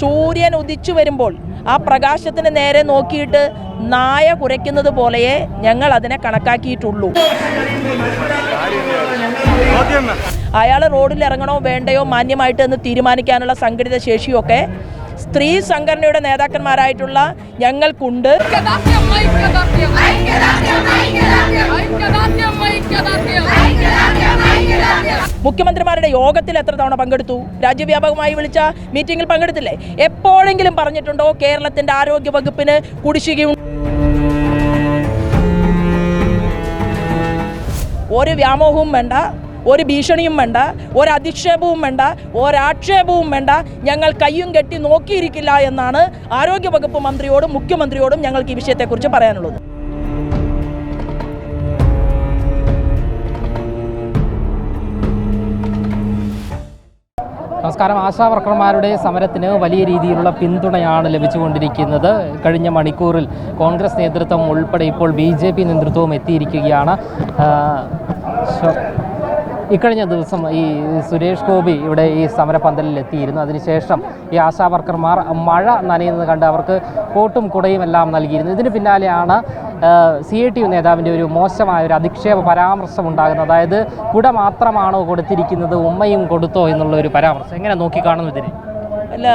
സൂര്യൻ ഉദിച്ചു വരുമ്പോൾ ആ പ്രകാശത്തിന് നേരെ നോക്കിയിട്ട് നായ കുരയ്ക്കുന്നത് പോലെയേ ഞങ്ങൾ അതിനെ കണക്കാക്കിയിട്ടുള്ളൂ. അയാൾ റോഡിൽ ഇറങ്ങണോ വേണ്ടയോ മാന്യമായിട്ട് എന്ന് തീരുമാനിക്കാനുള്ള സംഘടിത ശേഷിയൊക്കെ സ്ത്രീ സംഘടനയുടെ നേതാക്കന്മാരായിട്ടുള്ള ഞങ്ങൾക്കുണ്ട്. മുഖ്യമന്ത്രിമാരുടെ യോഗത്തിൽ എത്ര തവണ പങ്കെടുത്തു? രാജ്യവ്യാപകമായി വിളിച്ച മീറ്റിംഗിൽ പങ്കെടുത്തില്ലേ? എപ്പോഴെങ്കിലും പറഞ്ഞിട്ടുണ്ടോ കേരളത്തിന്റെ ആരോഗ്യ വകുപ്പിന് കുടിശ്ശികയുണ്ട്? ഒരു വ്യാമോഹവും വേണ്ട, ഒരു ഭീഷണിയും വേണ്ട, ഒരധിക്ഷേപവും വേണ്ട, ഒരാക്ഷേപവും വേണ്ട. ഞങ്ങൾ കയ്യും കെട്ടി നോക്കിയിരിക്കില്ല എന്നാണ് ആരോഗ്യവകുപ്പ് മന്ത്രിയോടും മുഖ്യമന്ത്രിയോടും ഞങ്ങൾക്ക് ഈ വിഷയത്തെക്കുറിച്ച് പറയാനുള്ളത്. നമസ്കാരം. ആശാവർക്കർമാരുടെ സമരത്തിന് വലിയ രീതിയിലുള്ള പിന്തുണയാണ് ലഭിച്ചുകൊണ്ടിരിക്കുന്നത്. കഴിഞ്ഞ മണിക്കൂറിൽ കോൺഗ്രസ് നേതൃത്വം ഉൾപ്പെടെ ഇപ്പോൾ BJP നേതൃത്വവും എത്തിയിരിക്കുകയാണ്. ഇക്കഴിഞ്ഞ ദിവസം ഈ സുരേഷ് ഗോപി ഇവിടെ ഈ സമരപന്തലിൽ എത്തിയിരുന്നു. അതിനുശേഷം ഈ ആശാവർക്കർമാർ മഴ നനയുന്നത് കണ്ട് അവർക്ക് കോട്ടും കുടയും എല്ലാം നൽകിയിരുന്നു. ഇതിന് പിന്നാലെയാണ് CITU നേതാവിൻ്റെ ഒരു മോശമായ ഒരു അധിക്ഷേപ പരാമർശം ഉണ്ടാകുന്നത്. അതായത് കുട മാത്രമാണോ കൊടുത്തിരിക്കുന്നത്, ഉമ്മയും കൊടുത്തോ എന്നുള്ള ഒരു പരാമർശം. എങ്ങനെ നോക്കിക്കാണുന്നു ഇതിനെ? അല്ല,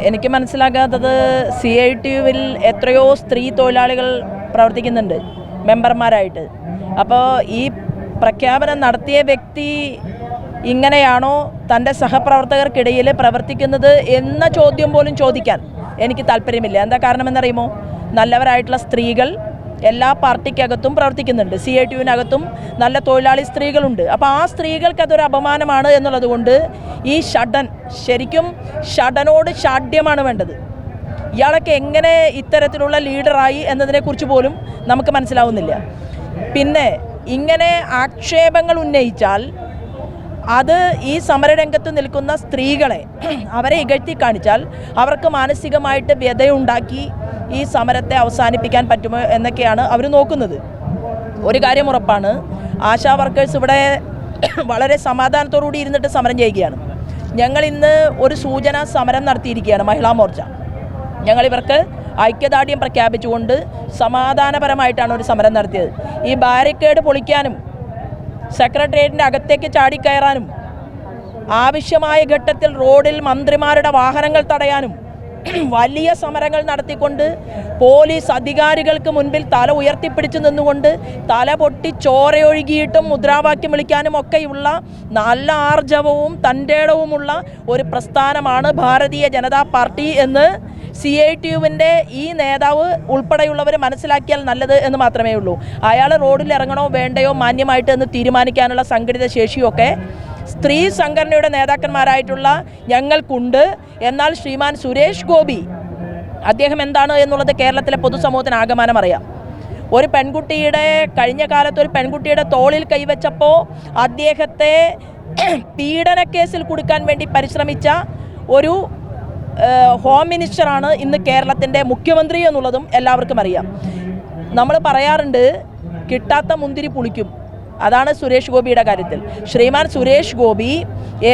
എനിക്ക് മനസ്സിലാകാത്തത് CITUവിൽ എത്രയോ സ്ത്രീ തൊഴിലാളികൾ പ്രവർത്തിക്കുന്നുണ്ട് മെമ്പർമാരായിട്ട്. അപ്പോൾ ഈ പ്രഖ്യാപനം നടത്തിയ വ്യക്തി ഇങ്ങനെയാണോ തൻ്റെ സഹപ്രവർത്തകർക്കിടയിൽ പ്രവർത്തിക്കുന്നത് എന്ന ചോദ്യം പോലും ചോദിക്കാൻ എനിക്ക് താല്പര്യമില്ല. എന്താ കാരണമെന്നറിയുമോ? നല്ലവരായിട്ടുള്ള സ്ത്രീകൾ എല്ലാ പാർട്ടിക്കകത്തും പ്രവർത്തിക്കുന്നുണ്ട്. CITUവിനകത്തും നല്ല തൊഴിലാളി സ്ത്രീകളുണ്ട്. അപ്പോൾ ആ സ്ത്രീകൾക്ക് അതൊരു അപമാനമാണ് എന്നുള്ളത് കൊണ്ട് ഈ ശരിക്കും ഷഡനോട് ഷാഢ്യമാണ് വേണ്ടത്. ഇയാളൊക്കെ എങ്ങനെ ഇത്തരത്തിലുള്ള ലീഡറായി എന്നതിനെക്കുറിച്ച് പോലും നമുക്ക് മനസ്സിലാവുന്നില്ല. പിന്നെ ഇങ്ങനെ ആക്ഷേപങ്ങൾ ഉന്നയിച്ചാൽ അത് ഈ സമരരംഗത്ത് നിൽക്കുന്ന സ്ത്രീകളെ അവരെ ഇകഴ്ത്തി കാണിച്ചാൽ അവർക്ക് മാനസികമായിട്ട് വ്യതയുണ്ടാക്കി ഈ സമരത്തെ അവസാനിപ്പിക്കാൻ പറ്റുമോ എന്നൊക്കെയാണ് അവർ നോക്കുന്നത്. ഒരു കാര്യം ഉറപ്പാണ്, ആശാ വർക്കേഴ്സ് ഇവിടെ വളരെ സമാധാനത്തോടുകൂടി ഇരുന്നിട്ട് സമരം ചെയ്യുകയാണ്. ഞങ്ങൾ ഇന്ന് ഒരു സൂചനാ സമരം നടത്തിയിരിക്കുകയാണ്. മഹിളാ മോർച്ച ഞങ്ങളിവർക്ക് ഐക്യദാർഢ്യം പ്രഖ്യാപിച്ചുകൊണ്ട് സമാധാനപരമായിട്ടാണ് ഒരു സമരം നടത്തിയത്. ഈ ബാരിക്കേഡ് പൊളിക്കാനും സെക്രട്ടേറിയറ്റിൻ്റെ അകത്തേക്ക് ചാടിക്കയറാനും ആവശ്യമായ ഘട്ടത്തിൽ റോഡിൽ മന്ത്രിമാരുടെ വാഹനങ്ങൾ തടയാനും വലിയ സമരങ്ങൾ നടത്തിക്കൊണ്ട് പോലീസ് അധികാരികൾക്ക് മുൻപിൽ തല ഉയർത്തിപ്പിടിച്ച് നിന്നുകൊണ്ട് തല പൊട്ടി ചോരയൊഴുകിയിട്ടും മുദ്രാവാക്യം വിളിക്കാനും ഒക്കെയുള്ള നല്ല ആർജവവും തൻ്റെടവുമുള്ള ഒരു പ്രസ്ഥാനമാണ് ഭാരതീയ ജനതാ പാർട്ടി എന്ന് CITUവിൻ്റെ ഈ നേതാവ് ഉൾപ്പെടെയുള്ളവർ മനസ്സിലാക്കിയാൽ നല്ലത് എന്ന് മാത്രമേ ഉള്ളൂ. അയാൾ റോഡിൽ ഇറങ്ങണോ വേണ്ടയോ മാന്യമായിട്ട് എന്ന് തീരുമാനിക്കാനുള്ള സംഘടിത ശേഷിയൊക്കെ സ്ത്രീ സംഘടനയുടെ നേതാക്കന്മാരായിട്ടുള്ള ഞങ്ങൾക്കുണ്ട്. എന്നാൽ ശ്രീമാൻ സുരേഷ് ഗോപി അദ്ദേഹം എന്താണ് എന്നുള്ളത് കേരളത്തിലെ പൊതുസമൂഹത്തിന് ആകമാനം അറിയാം. ഒരു പെൺകുട്ടിയുടെ കഴിഞ്ഞ കാലത്ത് ഒരു പെൺകുട്ടിയുടെ തോളിൽ കൈവച്ചപ്പോൾ അദ്ദേഹത്തെ പീഡനക്കേസിൽ കുടുക്കാൻ വേണ്ടി പരിശ്രമിച്ച ഒരു ഹോം മിനിസ്റ്ററാണ് ഇന്ന് കേരളത്തിൻ്റെ മുഖ്യമന്ത്രി എന്നുള്ളതും എല്ലാവർക്കും അറിയാം. നമ്മൾ പറയാറുണ്ട്, കിട്ടാത്ത മുന്തിരി പുളിക്കും. അതാണ് സുരേഷ് ഗോപിയുടെ കാര്യത്തിൽ. ശ്രീമാൻ സുരേഷ് ഗോപി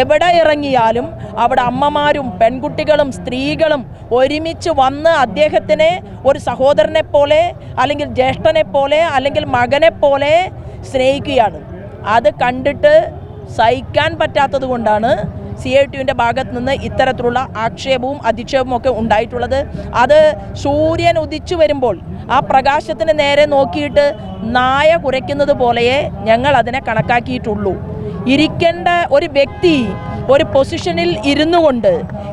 എവിടെ ഇറങ്ങിയാലും അവിടെ അമ്മമാരും പെൺകുട്ടികളും സ്ത്രീകളും ഒരുമിച്ച് വന്ന് അദ്ദേഹത്തിനെ ഒരു സഹോദരനെ പോലെ അല്ലെങ്കിൽ ജ്യേഷ്ഠനെ പോലെ അല്ലെങ്കിൽ മകനെ പോലെ സ്നേഹിക്കുകയാണ്. അത് കണ്ടിട്ട് സഹിക്കാൻ പറ്റാത്തത് കൊണ്ടാണ് CITUവിൻ്റെ ഭാഗത്ത് നിന്ന് ഇത്തരത്തിലുള്ള ആക്ഷേപവും അധിക്ഷേപവും ഒക്കെ ഉണ്ടായിട്ടുള്ളത്. അത് സൂര്യൻ ഉദിച്ചു വരുമ്പോൾ ആ പ്രകാശത്തിന് നേരെ നോക്കിയിട്ട് നായ കുരയ്ക്കുന്നത് പോലെയേ ഞങ്ങൾ അതിനെ കണക്കാക്കിയിട്ടുള്ളൂ. ഇരിക്കേണ്ട ഒരു വ്യക്തി ഒരു പൊസിഷനിൽ ഇരുന്നു കൊണ്ട്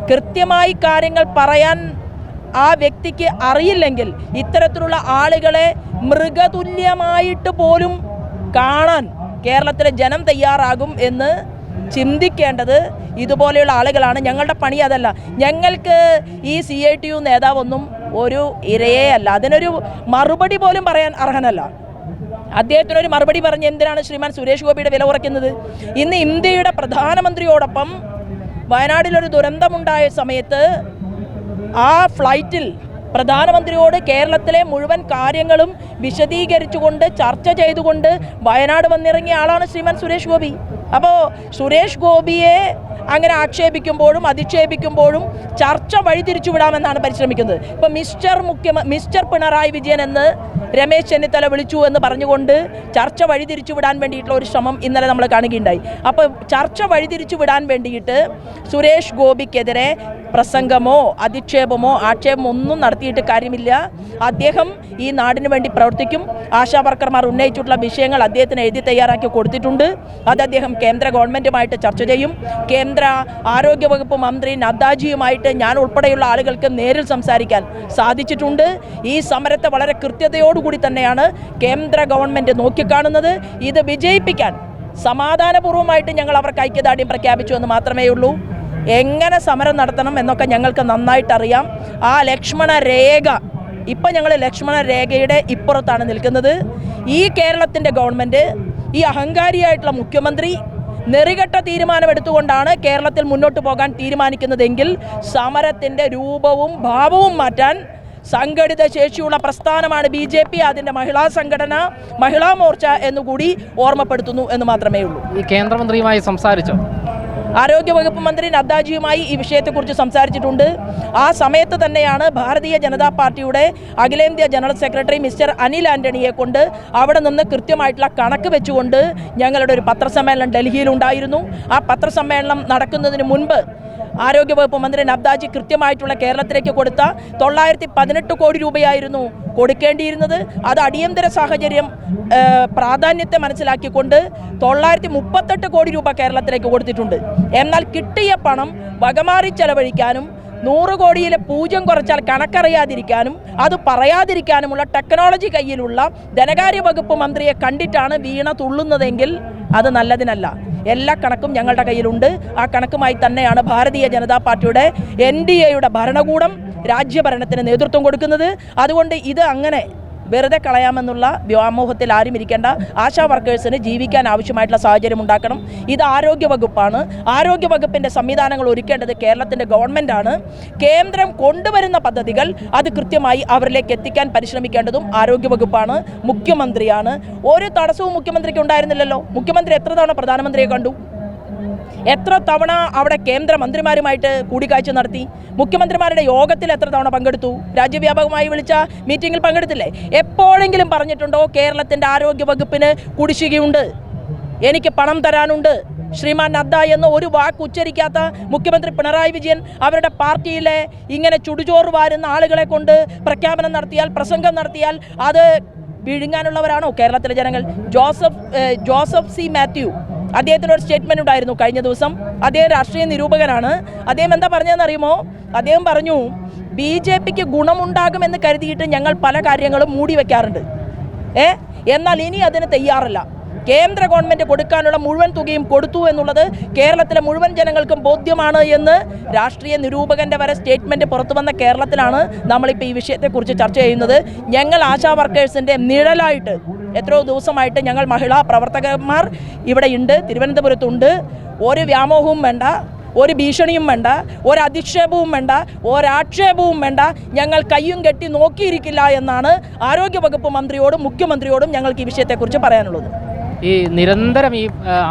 കൃത്യമായി കാര്യങ്ങൾ പറയാൻ ആ വ്യക്തിക്ക് അറിയില്ലെങ്കിൽ ഇത്തരത്തിലുള്ള ആളുകളെ മൃഗതുല്യമായിട്ട് പോലും കാണാൻ കേരളത്തിലെ ജനം തയ്യാറാകും എന്ന് ചിന്തിക്കേണ്ടത് ഇതുപോലെയുള്ള ആളുകളാണ്. ഞങ്ങളുടെ പണി അതല്ല. ഞങ്ങൾക്ക് ഈ CITU നേതാവൊന്നും ഒരു ഇരയേ അല്ല. അതിനൊരു മറുപടി പോലും പറയാൻ അർഹനല്ല. അദ്ദേഹത്തിനൊരു മറുപടി പറഞ്ഞ് എന്തിനാണ് ശ്രീമാൻ സുരേഷ് ഗോപിയുടെ വില കുറയ്ക്കുന്നത്? ഇന്ന് ഇന്ത്യയുടെ പ്രധാനമന്ത്രിയോടൊപ്പം വയനാട്ടിലൊരു ദുരന്തമുണ്ടായ സമയത്ത് ആ ഫ്ലൈറ്റിൽ പ്രധാനമന്ത്രിയോട് കേരളത്തിലെ മുഴുവൻ കാര്യങ്ങളും വിശദീകരിച്ചുകൊണ്ട് ചർച്ച ചെയ്തുകൊണ്ട് വയനാട് വന്നിറങ്ങിയ ആളാണ് ശ്രീമാൻ സുരേഷ് ഗോപി. അപ്പോൾ സുരേഷ് ഗോപിയെ അങ്ങനെ ആക്ഷേപിക്കുമ്പോഴും അധിക്ഷേപിക്കുമ്പോഴും ചർച്ച വഴിതിരിച്ചുവിടാമെന്നാണ് പരിശ്രമിക്കുന്നത്. ഇപ്പോൾ മിസ്റ്റർ പിണറായി വിജയൻ എന്ന് രമേശ് ചെന്നിത്തല വിളിച്ചു എന്ന് പറഞ്ഞുകൊണ്ട് ചർച്ച വഴിതിരിച്ചുവിടാൻ വേണ്ടിയിട്ടുള്ള ഒരു ശ്രമം ഇന്നലെ നമ്മൾ കാണുകയുണ്ടായി. അപ്പോൾ ചർച്ച വഴിതിരിച്ചുവിടാൻ വേണ്ടിയിട്ട് സുരേഷ് ഗോപിക്കെതിരെ പ്രസംഗമോ അധിക്ഷേപമോ ആക്ഷേപമോ ഒന്നും നടത്തിയിട്ട് കാര്യമില്ല. അദ്ദേഹം ഈ നാടിന് വേണ്ടി പ്രവർത്തിക്കും. ആശാവർക്കർമാർ ഉന്നയിച്ചിട്ടുള്ള വിഷയങ്ങൾ അദ്ദേഹത്തിന് എഴുതി തയ്യാറാക്കി കൊടുത്തിട്ടുണ്ട്. അത് അദ്ദേഹം കേന്ദ്ര ഗവൺമെൻറ്റുമായിട്ട് ചർച്ച ചെയ്യും. കേന്ദ്ര ആരോഗ്യവകുപ്പ് മന്ത്രി നദ്ദാജിയുമായിട്ട് ഞാൻ ഉൾപ്പെടെയുള്ള ആളുകൾക്ക് നേരിൽ സംസാരിക്കാൻ സാധിച്ചിട്ടുണ്ട്. ഈ സമരത്തെ വളരെ കൃത്യതയോടുകൂടി തന്നെയാണ് കേന്ദ്ര ഗവൺമെൻറ് നോക്കിക്കാണുന്നത്. ഇത് വിജയിപ്പിക്കാൻ സമാധാനപൂർവ്വമായിട്ട് ഞങ്ങൾ അവർക്ക് ഐക്യദാർഢ്യം പ്രഖ്യാപിച്ചു എന്ന് മാത്രമേ ഉള്ളൂ. എങ്ങനെ സമരം നടത്തണം എന്നൊക്കെ ഞങ്ങൾക്ക് നന്നായിട്ടറിയാം. ആ ലക്ഷ്മണ രേഖ ഇപ്പം ഞങ്ങൾ ലക്ഷ്മണ രേഖയുടെ ഇപ്പുറത്താണ് നിൽക്കുന്നത്. ഈ കേരളത്തിൻ്റെ ഗവൺമെൻറ്, ഈ അഹങ്കാരിയായിട്ടുള്ള മുഖ്യമന്ത്രി നെറികെട്ട തീരുമാനമെടുത്തുകൊണ്ടാണ് കേരളത്തിൽ മുന്നോട്ട് പോകാൻ തീരുമാനിക്കുന്നതെങ്കിൽ സമരത്തിൻ്റെ രൂപവും ഭാവവും മാറ്റാൻ സംഘടിത ശേഷിയുള്ള പ്രസ്ഥാനമാണ് BJP. അതിൻ്റെ മഹിളാ സംഘടന മഹിളാ മോർച്ച എന്നുകൂടി ഓർമ്മപ്പെടുത്തുന്നു എന്ന് മാത്രമേ ഉള്ളൂ. ഈ കേന്ദ്രമന്ത്രിയുമായി സംസാരിച്ചോ? ആരോഗ്യവകുപ്പ് മന്ത്രി നദ്ദാജിയുമായി ഈ വിഷയത്തെക്കുറിച്ച് സംസാരിച്ചിട്ടുണ്ട്. ആ സമയത്ത് തന്നെയാണ് ഭാരതീയ ജനതാ പാർട്ടിയുടെ അഖിലേന്ത്യാ ജനറൽ സെക്രട്ടറി മിസ്റ്റർ അനിൽ ആൻ്റണിയെ കൊണ്ട് അവിടെ നിന്ന് കൃത്യമായിട്ടുള്ള കണക്ക് വെച്ചുകൊണ്ട് ഞങ്ങളുടെ ഒരു പത്രസമ്മേളനം ഡൽഹിയിലുണ്ടായിരുന്നു. ആ പത്രസമ്മേളനം നടക്കുന്നതിന് മുൻപ് ആരോഗ്യവകുപ്പ് മന്ത്രി നദ്ദാജി കൃത്യമായിട്ടുള്ള കേരളത്തിലേക്ക് കൊടുത്ത 918 കോടി രൂപയായിരുന്നു കൊടുക്കേണ്ടിയിരുന്നത്. അത് അടിയന്തര സാഹചര്യം പ്രാധാന്യത്തെ മനസ്സിലാക്കിക്കൊണ്ട് 938 കോടി രൂപ കേരളത്തിലേക്ക് കൊടുത്തിട്ടുണ്ട്. എന്നാൽ കിട്ടിയ പണം വകമാറി ചെലവഴിക്കാനും 100 കോടിയിലെ 0 കുറച്ചാൽ കണക്കറിയാതിരിക്കാനും അത് പറയാതിരിക്കാനുമുള്ള ടെക്നോളജി കയ്യിലുള്ള ധനകാര്യ വകുപ്പ് മന്ത്രിയെ കണ്ടിട്ടാണ് വീണ തുള്ളുന്നതെങ്കിൽ അത് നല്ലതിനല്ല. എല്ലാ കണക്കും ഞങ്ങളുടെ കയ്യിലുണ്ട്. ആ കണക്കുമായി തന്നെയാണ് ഭാരതീയ ജനതാ പാർട്ടിയുടെ NDAയുടെ ഭരണകൂടം രാജ്യഭരണത്തിന് നേതൃത്വം കൊടുക്കുന്നത്. അതുകൊണ്ട് ഇത് അങ്ങനെ വെറുതെ കളയാമെന്നുള്ള വ്യാമോഹത്തിൽ ആരും ഇരിക്കേണ്ട. ആശാ വർക്കേഴ്സിന് ജീവിക്കാൻ ആവശ്യമായിട്ടുള്ള സാഹചര്യം ഉണ്ടാക്കണം. ഇത് ആരോഗ്യവകുപ്പാണ്. ആരോഗ്യവകുപ്പിൻ്റെ സംവിധാനങ്ങൾ ഒരുക്കേണ്ടത് കേരളത്തിൻ്റെ ഗവൺമെൻറ്റാണ്. കേന്ദ്രം കൊണ്ടുവരുന്ന പദ്ധതികൾ അത് കൃത്യമായി അവരിലേക്ക് എത്തിക്കാൻ പരിശ്രമിക്കേണ്ടതും ആരോഗ്യവകുപ്പാണ്, മുഖ്യമന്ത്രിയാണ്. ഒരു തടസ്സവും മുഖ്യമന്ത്രിക്ക് ഉണ്ടായിരുന്നില്ലല്ലോ. മുഖ്യമന്ത്രി എത്ര തവണ പ്രധാനമന്ത്രിയെ കണ്ടു? എത്ര തവണ അവിടെ കേന്ദ്രമന്ത്രിമാരുമായിട്ട് കൂടിക്കാഴ്ച നടത്തി? മുഖ്യമന്ത്രിമാരുടെ യോഗത്തിൽ എത്ര തവണ പങ്കെടുത്തു? രാജ്യവ്യാപകമായി വിളിച്ച മീറ്റിങ്ങിൽ പങ്കെടുത്തില്ലേ? എപ്പോഴെങ്കിലും പറഞ്ഞിട്ടുണ്ടോ കേരളത്തിൻ്റെ ആരോഗ്യവകുപ്പിന് കുടിശ്ശികയുണ്ട്, എനിക്ക് പണം തരാനുണ്ട്, ശ്രീമാൻ നദ്ദ എന്ന ഒരു വാക്ക് ഉച്ചരിക്കാത്ത മുഖ്യമന്ത്രി പിണറായി വിജയൻ അവരുടെ പാർട്ടിയിലെ ഇങ്ങനെ ചുടുചോറ് വാരുന്ന ആളുകളെ കൊണ്ട് പ്രഖ്യാപനം നടത്തിയാൽ, പ്രസംഗം നടത്തിയാൽ അത് വിഴുങ്ങാനുള്ളവരാണോ കേരളത്തിലെ ജനങ്ങൾ? ജോസഫ് സി മാത്യു, അദ്ദേഹത്തിനൊരു സ്റ്റേറ്റ്മെൻറ്റ് ഉണ്ടായിരുന്നു കഴിഞ്ഞ ദിവസം. അദ്ദേഹം രാഷ്ട്രീയ നിരൂപകനാണ്. അദ്ദേഹം എന്താ പറഞ്ഞതെന്ന് അറിയുമോ? അദ്ദേഹം പറഞ്ഞു, BJPക്ക് ഗുണമുണ്ടാകുമെന്ന് കരുതിയിട്ട് ഞങ്ങൾ പല കാര്യങ്ങളും മൂടി വയ്ക്കാറുണ്ട്. എന്നാൽ ഇനി അതിന് തയ്യാറല്ല. കേന്ദ്ര ഗവൺമെൻറ് കൊടുക്കാനുള്ള മുഴുവൻ തുകയും കൊടുത്തു എന്നുള്ളത് കേരളത്തിലെ മുഴുവൻ ജനങ്ങൾക്കും ബോധ്യമാണ് എന്ന് രാഷ്ട്രീയ നിരൂപകൻ്റെ വരെ സ്റ്റേറ്റ്മെൻറ്റ് പുറത്തു വന്ന കേരളത്തിലാണ് നമ്മളിപ്പോൾ ഈ വിഷയത്തെക്കുറിച്ച് ചർച്ച ചെയ്യുന്നത്. ഞങ്ങൾ ആശാ വർക്കേഴ്സിൻ്റെ നിഴലായിട്ട് എത്രയോ ദിവസമായിട്ട് ഞങ്ങൾ മഹിളാ പ്രവർത്തകന്മാർ ഇവിടെയുണ്ട്, തിരുവനന്തപുരത്തുണ്ട്. ഒരു വ്യാമോഹവും വേണ്ട, ഒരു ഭീഷണിയും വേണ്ട, ഒരു അധിക്ഷേപവും വേണ്ട, ഒരാക്ഷേപവും വേണ്ട. ഞങ്ങൾ കയ്യും കെട്ടി നോക്കിയിരിക്കില്ല എന്നാണ് ആരോഗ്യവകുപ്പ് മന്ത്രിയോടും മുഖ്യമന്ത്രിയോടും ഞങ്ങൾക്ക് ഈ വിഷയത്തെക്കുറിച്ച് പറയാനുള്ളത്. ഈ നിരന്തരം ഈ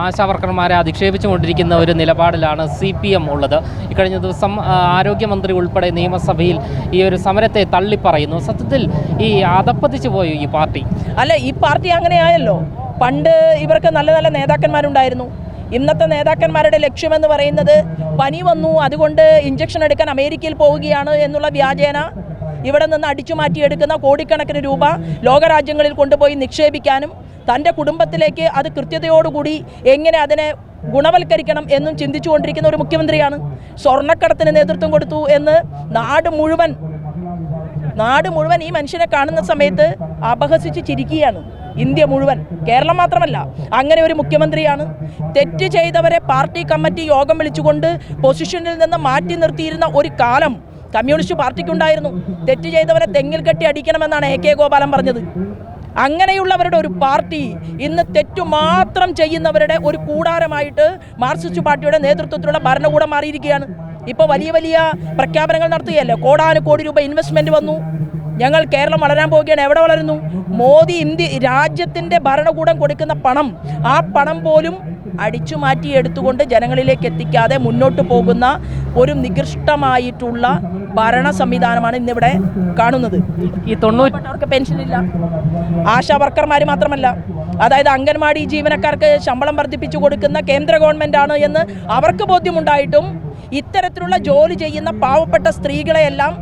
ആശാവർക്കർമാരെ അധിക്ഷേപിച്ചുകൊണ്ടിരിക്കുന്ന ഒരു നിലപാടിലാണ് CPM ഉള്ളത്. ഇക്കഴിഞ്ഞ ദിവസം ആരോഗ്യമന്ത്രി ഉൾപ്പെടെ നിയമസഭയിൽ ഈ ഒരു സമരത്തെ തള്ളിപ്പറയുന്നു. സത്യത്തിൽ ഈ അധപ്പതിച്ചു പോയി ഈ പാർട്ടി? അല്ല, ഈ പാർട്ടി അങ്ങനെയായല്ലോ. പണ്ട് ഇവർക്ക് നല്ല നല്ല നേതാക്കന്മാരുണ്ടായിരുന്നു. ഇന്നത്തെ നേതാക്കന്മാരുടെ ലക്ഷ്യമെന്ന് പറയുന്നത് പനി വന്നു അതുകൊണ്ട് ഇഞ്ചക്ഷൻ എടുക്കാൻ അമേരിക്കയിൽ പോവുകയാണ് എന്നുള്ള വ്യാജേന ഇവിടെ നിന്ന് അടിച്ചു മാറ്റിയെടുക്കുന്ന കോടിക്കണക്കിന് രൂപ ലോകരാജ്യങ്ങളിൽ കൊണ്ടുപോയി നിക്ഷേപിക്കാനും തൻ്റെ കുടുംബത്തിലേക്ക് അത് കൃത്യതയോടുകൂടി എങ്ങനെ അതിനെ ഗുണവൽക്കരിക്കണം എന്നും ചിന്തിച്ചുകൊണ്ടിരിക്കുന്ന ഒരു മുഖ്യമന്ത്രിയാണ്. സ്വർണ്ണക്കടത്തിന് നേതൃത്വം കൊടുത്തു എന്ന് നാട് മുഴുവൻ ഈ മനുഷ്യനെ കാണുന്ന സമയത്ത് അപഹസിച്ച് ചിരിക്കുകയാണ്. ഇന്ത്യ മുഴുവൻ, കേരളം മാത്രമല്ല. അങ്ങനെ ഒരു മുഖ്യമന്ത്രിയാണ്. തെറ്റ് ചെയ്തവരെ പാർട്ടി കമ്മിറ്റി യോഗം വിളിച്ചുകൊണ്ട് പൊസിഷനിൽ നിന്ന് മാറ്റി നിർത്തിയിരുന്ന ഒരു കാലം കമ്മ്യൂണിസ്റ്റ് പാർട്ടിക്കുണ്ടായിരുന്നു. തെറ്റ് ചെയ്തവരെ തെങ്ങിൽ കെട്ടി അടിക്കണമെന്നാണ് AK ഗോപാലൻ പറഞ്ഞത്. അങ്ങനെയുള്ളവരുടെ ഒരു പാർട്ടി ഇന്ന് തെറ്റു മാത്രം ചെയ്യുന്നവരുടെ ഒരു കൂടാരമായിട്ട് മാർക്സിസ്റ്റ് പാർട്ടിയുടെ നേതൃത്വത്തിലുള്ള ഭരണകൂടം മാറിയിരിക്കുകയാണ്. ഇപ്പോൾ വലിയ വലിയ പ്രഖ്യാപനങ്ങൾ നടത്തുകയല്ലേ. കോടാനുകോടി രൂപ ഇൻവെസ്റ്റ്മെൻറ്റ് വന്നു. ഞങ്ങൾ കേരളം വളരാൻ പോവുകയാണ്. എവിടെ വളരുന്നു? മോദി രാജ്യത്തിൻ്റെ ഭരണകൂടം കൊടുക്കുന്ന പണം, ആ പണം പോലും അടിച്ചു മാറ്റിയെടുത്തുകൊണ്ട് ജനങ്ങളിലേക്ക് എത്തിക്കാതെ മുന്നോട്ട് പോകുന്ന ഒരു നികൃഷ്ടമായിട്ടുള്ള ഭരണ സംവിധാനമാണ് ഇന്നിവിടെ കാണുന്നത്. ഈ 90 പെൻഷനില്ല. ആശാ വർക്കർമാർ മാത്രമല്ല, അതായത് അംഗൻവാടി ജീവനക്കാർക്ക് ശമ്പളം വർദ്ധിപ്പിച്ചു കൊടുക്കുന്ന കേന്ദ്ര ഗവൺമെൻറ്റാണ് എന്ന് അവർക്ക് ബോധ്യമുണ്ടായിട്ടും ഇത്തരത്തിലുള്ള ജോലി ചെയ്യുന്ന പാവപ്പെട്ട സ്ത്രീകളെയെല്ലാം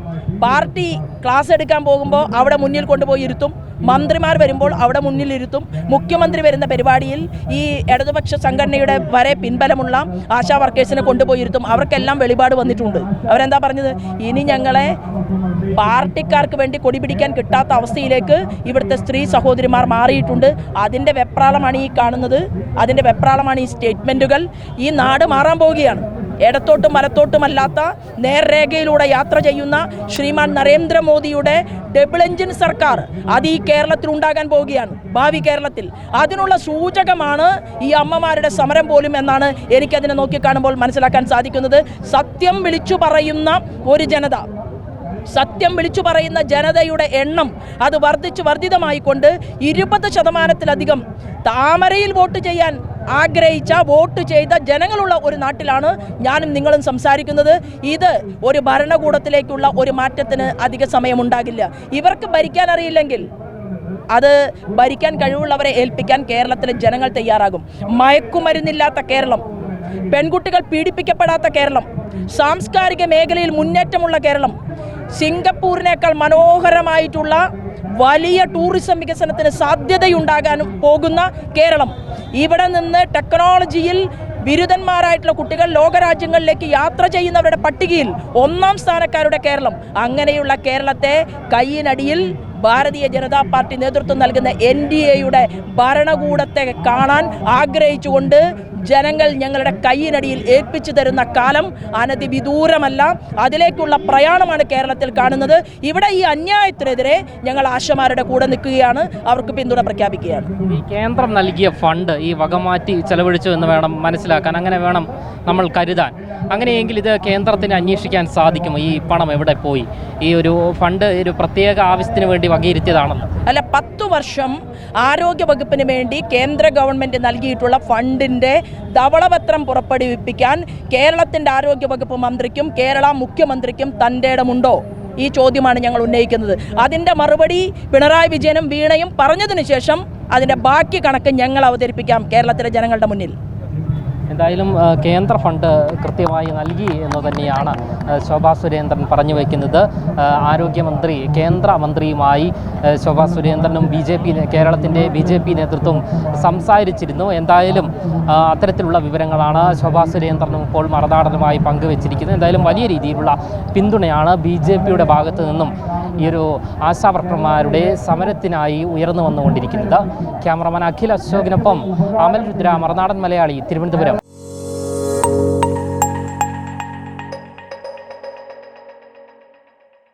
പാർട്ടി ക്ലാസ് എടുക്കാൻ പോകുമ്പോൾ അവിടെ മുന്നിൽ കൊണ്ടുപോയി ഇരുത്തും, മന്ത്രിമാർ വരുമ്പോൾ അവിടെ മുന്നിലിരുത്തും, മുഖ്യമന്ത്രി വരുന്ന പരിപാടിയിൽ ഈ ഇടതുപക്ഷ സംഘടനയുടെ വരെ പിൻബലമുള്ള ആശാ വർക്കേഴ്സിനെ കൊണ്ടുപോയി ഇരുത്തും. അവർക്കെല്ലാം വെളിപാട് വന്നിട്ടുണ്ട്. അവരെന്താ പറഞ്ഞത്? ഇനി ഞങ്ങളെ പാർട്ടിക്കാർക്ക് വേണ്ടി കൊടി പിടിക്കാൻ കിട്ടാത്ത അവസ്ഥയിലേക്ക് ഇവിടുത്തെ സ്ത്രീ സഹോദരിമാർ മാറിയിട്ടുണ്ട്. അതിൻ്റെ വെപ്രാളമാണ് ഈ കാണുന്നത്, അതിൻ്റെ വെപ്രാളമാണ് ഈ സ്റ്റേറ്റ്മെൻറ്റുകൾ. ഈ നാട് മാറാൻ പോവുകയാണ്. ഇടത്തോട്ടും വലത്തോട്ടുമല്ലാത്ത നേർരേഖയിലൂടെ യാത്ര ചെയ്യുന്ന ശ്രീമാൻ നരേന്ദ്രമോദിയുടെ ഡബിൾ എഞ്ചിൻ സർക്കാർ അത് ഈ കേരളത്തിൽ ഉണ്ടാകാൻ പോവുകയാണ്, ഭാവി കേരളത്തിൽ. അതിനുള്ള സൂചകമാണ് ഈ അമ്മമാരുടെ സമരം പോലും എന്നാണ് എനിക്കതിനെ നോക്കിക്കാണുമ്പോൾ മനസ്സിലാക്കാൻ സാധിക്കുന്നത്. സത്യം വിളിച്ചു പറയുന്ന ഒരു ജനത, സത്യം വിളിച്ചു പറയുന്ന ജനതയുടെ എണ്ണം അത് വർദ്ധിതമായിക്കൊണ്ട് 20% താമരയിൽ വോട്ട് ചെയ്യാൻ ആഗ്രഹിച്ച, വോട്ട് ചെയ്ത ജനങ്ങളുള്ള ഒരു നാട്ടിലാണ് ഞാനും നിങ്ങളും സംസാരിക്കുന്നത്. ഇത് ഒരു ഭരണകൂടത്തിലേക്കുള്ള ഒരു മാറ്റത്തിന് അധിക സമയമുണ്ടാകില്ല. ഇവർക്ക് ഭരിക്കാൻ അറിയില്ലെങ്കിൽ അത് ഭരിക്കാൻ കഴിവുള്ളവരെ ഏൽപ്പിക്കാൻ കേരളത്തിലെ ജനങ്ങൾ തയ്യാറാകും. മയക്കുമരുന്നില്ലാത്ത കേരളം, പെൺകുട്ടികൾ പീഡിപ്പിക്കപ്പെടാത്ത കേരളം, സാംസ്കാരിക മേഖലയിൽ മുന്നേറ്റമുള്ള കേരളം, സിംഗപ്പൂരിനേക്കാൾ മനോഹരമായിട്ടുള്ള വലിയ ടൂറിസം വികസനത്തിന് സാധ്യതയുണ്ടാകാനും പോകുന്ന കേരളം, ഇവിടെ നിന്ന് ടെക്നോളജിയിൽ ബിരുദന്മാരായിട്ടുള്ള കുട്ടികൾ ലോകരാജ്യങ്ങളിലേക്ക് യാത്ര ചെയ്യുന്നവരുടെ പട്ടികയിൽ 1ാം സ്ഥാനക്കാരുടെ കേരളം, അങ്ങനെയുള്ള കേരളത്തെ കയ്യിനടിയിൽ ഭാരതീയ ജനതാ പാർട്ടി നേതൃത്വം നൽകുന്ന NDAയുടെ ഭരണകൂടത്തെ കാണാൻ ആഗ്രഹിച്ചുകൊണ്ട് ജനങ്ങൾ ഞങ്ങളുടെ കയ്യിനടിയിൽ ഏൽപ്പിച്ചു തരുന്ന കാലം അനധിവിദൂരമല്ല. അതിലേക്കുള്ള പ്രയാണമാണ് കേരളത്തിൽ കാണുന്നത്. ഇവിടെ ഈ അന്യായത്തിനെതിരെ ഞങ്ങൾ ആശമാരുടെ കൂടെ നിൽക്കുകയാണ്, അവർക്ക് പിന്തുണ പ്രഖ്യാപിക്കുകയാണ്. ഈ കേന്ദ്രം നൽകിയ ഫണ്ട് ഈ വകമാറ്റി ചെലവഴിച്ചു എന്ന് വേണം മനസ്സിലാക്കാൻ, അങ്ങനെ വേണം നമ്മൾ കരുതാൻ. അങ്ങനെയെങ്കിൽ ഇത് കേന്ദ്രത്തിന് അന്വേഷിക്കാൻ സാധിക്കുമോ? ഈ പണം എവിടെ പോയി? ഈ ഒരു ഫണ്ട് ഒരു പ്രത്യേക ആവശ്യത്തിന് വേണ്ടി വകയിരുത്തിയതാണല്ലോ. അല്ല, 10 വർഷം ആരോഗ്യ വകുപ്പിന് വേണ്ടി കേന്ദ്ര ഗവൺമെൻറ് നൽകിയിട്ടുള്ള ഫണ്ടിൻ്റെ ധവളപത്രം പുറപ്പെടുവിപ്പിക്കാൻ കേരളത്തിൻ്റെ ആരോഗ്യ വകുപ്പ് മന്ത്രിക്കും കേരള മുഖ്യമന്ത്രിക്കും തൻ്റെ ഇടമുണ്ടോ? ഈ ചോദ്യമാണ് ഞങ്ങൾ ഉന്നയിക്കുന്നത്. അതിൻ്റെ മറുപടി പിണറായി വിജയനും വീണയും പറഞ്ഞതിന് ശേഷം അതിൻ്റെ ബാക്കി കണക്ക് ഞങ്ങൾ അവതരിപ്പിക്കാം കേരളത്തിലെ ജനങ്ങളുടെ മുന്നിൽ. എന്തായാലും കേന്ദ്ര ഫണ്ട് കൃത്യമായി നൽകി എന്ന് തന്നെയാണ് ശോഭാ സുരേന്ദ്രൻ പറഞ്ഞു വയ്ക്കുന്നത്. ആരോഗ്യമന്ത്രി കേന്ദ്രമന്ത്രിയുമായി ശോഭാ സുരേന്ദ്രനും കേരളത്തിൻ്റെ BJP നേതൃത്വം സംസാരിച്ചിരുന്നു. എന്തായാലും അത്തരത്തിലുള്ള വിവരങ്ങളാണ് ശോഭാ സുരേന്ദ്രനും ഇപ്പോൾ മറുനാടനുമായി പങ്കുവച്ചിരിക്കുന്നത്. എന്തായാലും വലിയ രീതിയിലുള്ള പിന്തുണയാണ് BJPയുടെ ഭാഗത്തു നിന്നും ഈ ഒരു ആശാവർക്കർമാരുടെ സമരത്തിനായി ഉയർന്നു വന്നുകൊണ്ടിരിക്കുന്നത്. ക്യാമറമാൻ അഖിൽ അശോകിനൊപ്പം അമൽ രുദ്ര, മറുനാടൻ മലയാളി, തിരുവനന്തപുരം.